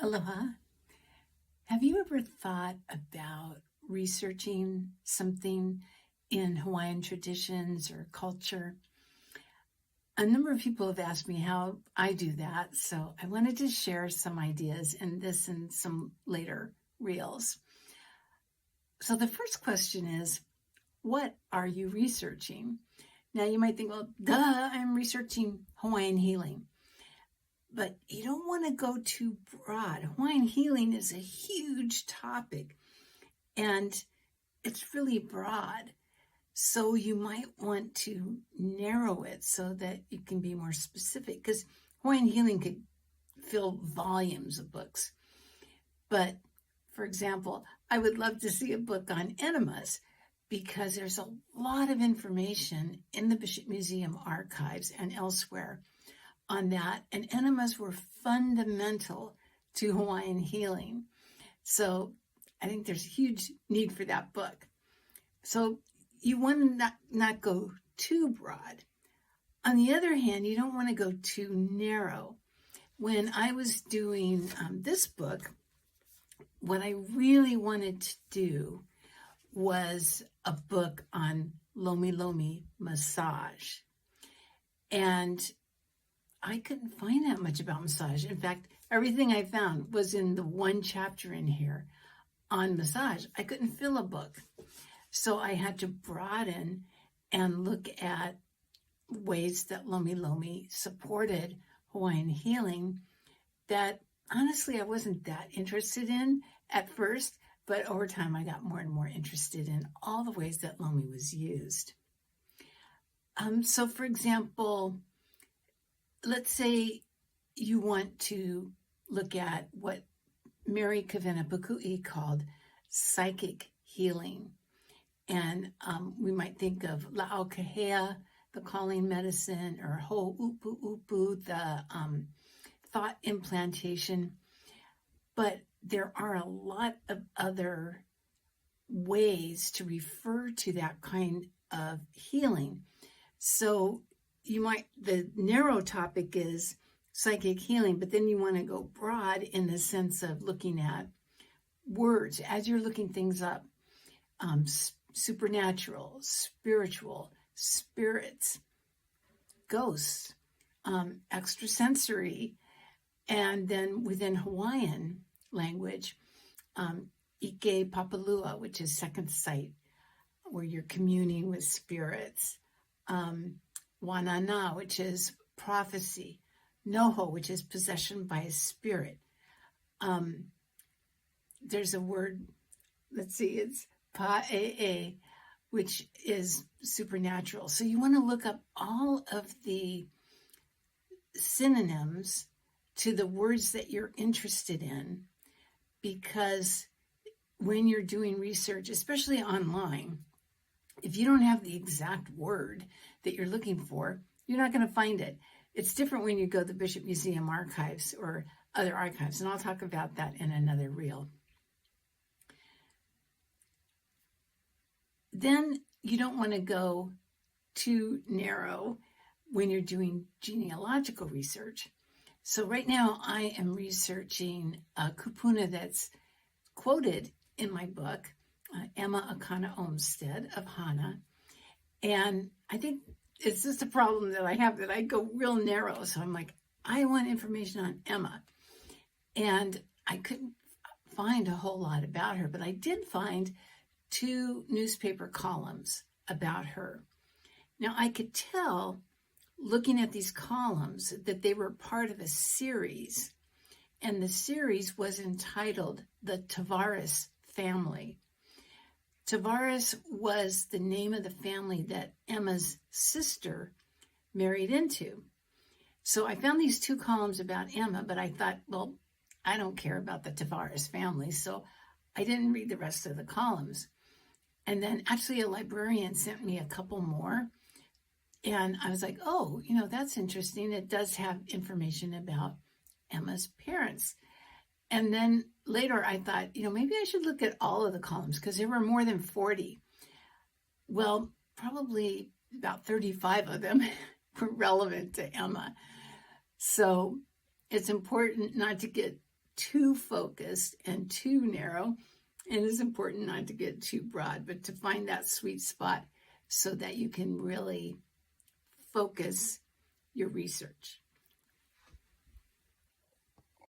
Aloha. Have you ever thought about researching something in Hawaiian traditions or culture? A number of people have asked me how I do that, so I wanted to share some ideas in this and some later reels. So the first question is, what are you researching? Now you might think, well, duh, I'm researching Hawaiian healing. But you don't want to go too broad. Hawaiian healing is a huge topic, and it's really broad. So you might want to narrow it so that you can be more specific, because Hawaiian healing could fill volumes of books. But, for example, I would love to see a book on enemas, because there's a lot of information in the Bishop Museum archives and elsewhere on that, and enemas were fundamental to Hawaiian healing. So I think there's a huge need for that book. So you want to not go too broad. On the other hand, you don't want to go too narrow. When I was doing this book, what I really wanted to do was a book on lomilomi massage. And I couldn't find that much about massage. In fact, everything I found was in the one chapter in here on massage. I couldn't fill a book. So I had to broaden and look at ways that lomilomi supported Hawaiian healing that honestly I wasn't that interested in at first, but over time I got more and more interested in all the ways that lomi was used. So for example, let's say you want to look at what Mary Kavena Pukui called psychic healing. And we might think of La'au the calling medicine, or Ho'upu'upu, the thought implantation. But there are a lot of other ways to refer to that kind of healing. So the narrow topic is psychic healing, but then you want to go broad in the sense of looking at words as you're looking things up. Supernatural, spiritual, spirits, ghosts, extrasensory, and then within Hawaiian language, Ike Papalua, which is second sight, where you're communing with spirits. Wanana, which is prophecy. Noho, which is possession by a spirit. There's a word, it's pa'e'e, which is supernatural. So you want to look up all of the synonyms to the words that you're interested in, because when you're doing research, especially online, if you don't have the exact word that you're looking for, you're not going to find it. It's different when you go to the Bishop Museum archives or other archives, and I'll talk about that in another reel. Then you don't want to go too narrow when you're doing genealogical research. So right now I am researching a kupuna that's quoted in my book, Emma Akana Olmsted of Hana. And I think it's just a problem that I have, that I go real narrow. So I'm like, I want information on Emma. And I couldn't find a whole lot about her, but I did find 2 newspaper columns about her. Now I could tell, looking at these columns, that they were part of a series. And the series was entitled The Tavares Family. Tavares was the name of the family that Emma's sister married into. So I found these 2 columns about Emma, but I thought, well, I don't care about the Tavares family, so I didn't read the rest of the columns. And then actually a librarian sent me a couple more, and I was like, oh, that's interesting. It does have information about Emma's parents. And then later I thought, maybe I should look at all of the columns, because there were more than 40. Well, probably about 35 of them were relevant to Emma. So it's important not to get too focused and too narrow. And it's important not to get too broad, but to find that sweet spot so that you can really focus your research.